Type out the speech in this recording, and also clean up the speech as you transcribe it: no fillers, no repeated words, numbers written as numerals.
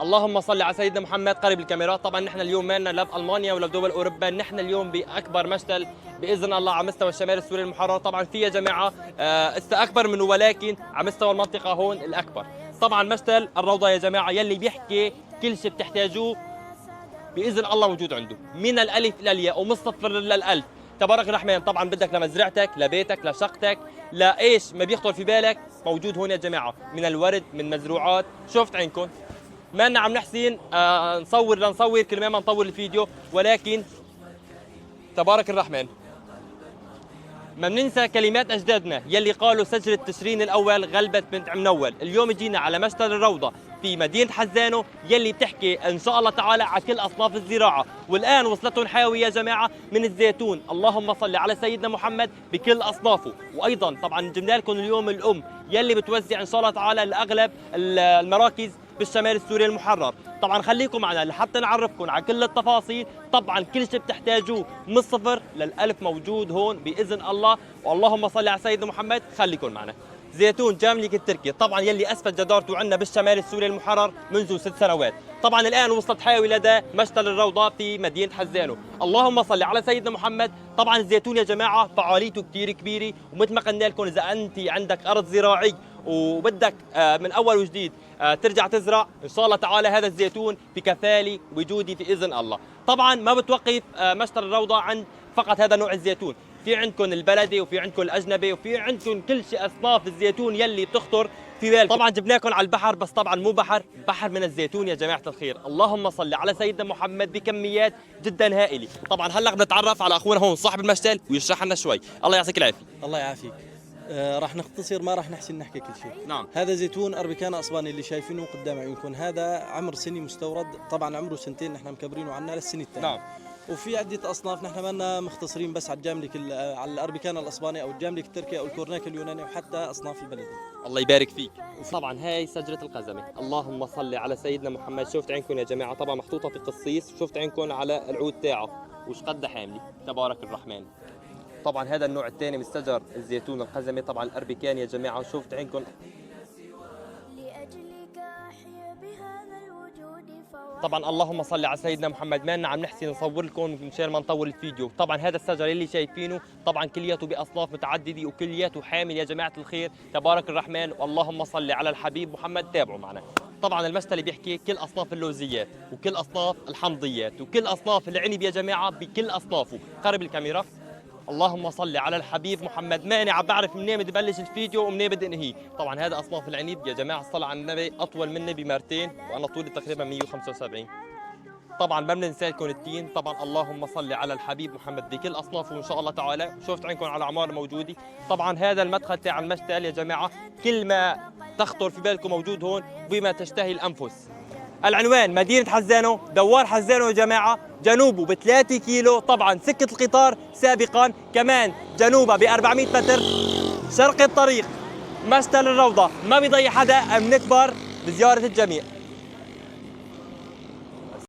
اللهم صل على سيدنا محمد. قرب الكاميرا. طبعا نحن اليوم مالنا لا بألمانيا ولا بدول أوروبا، نحن اليوم بأكبر مشتل بإذن الله على مستوى الشمال السوري المحرر. طبعا في يا جماعة أكبر منه، ولكن على مستوى المنطقة هون الأكبر. طبعا مشتل الروضة يا جماعة يلي بيحكي كل شيء بتحتاجوه بإذن الله موجود عنده، من الألف إلى الياء ومن الصفر للألف. تبارك الرحمن. طبعا بدك لمزرعتك، لبيتك، لشقتك، لايش ما بيخطر في بالك موجود هون يا جماعه، من الورد، من مزروعات. شفت عينكم ما عم نحسن نصور لنصور كل ما نطور الفيديو، ولكن تبارك الرحمن ما بننسى كلمات اجدادنا يلي قالوا سجرة تشرين الاول غلبت بنت منول. اليوم جينا على مشتل الروضه في مدينه حزانه يلي بتحكي ان شاء الله تعالى على كل اصناف الزراعه، والان وصلتهم حاوي يا جماعه من الزيتون، اللهم صل على سيدنا محمد، بكل اصنافه. وايضا طبعا جبنا لكم اليوم الام يلي بتوزع ان شاء الله تعالى لاغلب المراكز بالشمال السوري المحرر. طبعا خليكم معنا لحتى نعرفكم على كل التفاصيل. طبعا كل شيء بتحتاجوه من الصفر للألف موجود هون بإذن الله، واللهم صل على سيدنا محمد. خليكم معنا. زيتون جاملك التركي طبعا يلي أثبت جدارته عندنا بالشمال السوري المحرر منذ 6 سنوات. طبعا الآن وصلت حاوي لدى مشتل الروضة في مدينة حزانه، اللهم صل على سيدنا محمد. طبعا الزيتون يا جماعة فعاليته كثير كبيرة، ومثل ما قلنا لكم إذا أنت عندك أرض زراعي وبدك من أول وجديد ترجع تزرع ان شاء الله تعالى هذا الزيتون بكفاله وجودي باذن الله. طبعا ما بتوقف مشتل الروضه عند فقط هذا نوع الزيتون، في عندكم البلدي وفي عندكم الاجنبي وفي عندكم كل شيء اصناف الزيتون يلي بتخطر في بالكم. طبعا جبناكم على البحر، بس طبعا مو بحر من الزيتون يا جماعه الخير، اللهم صل على سيدنا محمد، بكميات جدا هائله. طبعا هلا بنتعرف على اخونا هون صاحب المشتل ويشرح لنا شوي. الله يعطيك العافيه. الله يعافيك. راح نختصر، ما راح نحسن نحكي كل شيء. نعم. هذا زيتون أربيكانا أصباني اللي شايفينه قدام عيونكم، هذا عمر سني مستورد، طبعا عمره 2 نحن مكبرينه عنا للسنة الثانية. نعم. وفي عدة أصناف، نحن ما مختصرين بس على الجاملك على الأربيكانا الأصباني أو الجاملك التركي أو الكورناك اليوناني وحتى أصناف البلدي. الله يبارك فيك. طبعا هاي سجرة القزمة، اللهم صل على سيدنا محمد. شفت عينكم يا جماعة، طبعا محطوطة في قصيص، شفت عينكم على العود تاعه وش قد حاملة، تبارك الرحمن. طبعا هذا النوع الثاني من شجر الزيتون القزمة، طبعا الأربيكان يا جماعة. شفت عينكم طبعا اللهم صل على سيدنا محمد. ما عم نحسن نصور لكم مشان ما نطول الفيديو. طبعا هذا الشجر اللي شايفينه طبعا كلياته باصناف متعدده وكلياته حامل يا جماعه الخير، تبارك الرحمن، واللهم صل على الحبيب محمد. تابعوا معنا. طبعا المشتل بيحكي كل اصناف اللوزيات وكل اصناف الحمضيات وكل اصناف العنب يا جماعه بكل اصنافه. قرب الكاميرا. اللهم صل على الحبيب محمد. ماني عم بعرف منين بدي بلش الفيديو ومنين بدي انهيه. طبعا هذا اصناف العنب يا جماعه، الصلاه على النبي اطول مني بمرتين، وانا طولي تقريبا 175. طبعا ما بننسى لكم التين، طبعا اللهم صل على الحبيب محمد بكل اصنافه ان شاء الله تعالى. شفت عينكم على اعمار موجوده. طبعا هذا المدخل تاع المشتل يا جماعه، كل ما تخطر في بالكم موجود هون بما تشتهي الانفس. العنوان مدينة حزانه، دوار حزانه يا جماعة، جنوبه ب3 كيلو. طبعا سكة القطار سابقا كمان جنوبها ب400 متر. شرق الطريق مشتل الروضة، ما بيضيع حدا، بنكبر بزيارة الجميع.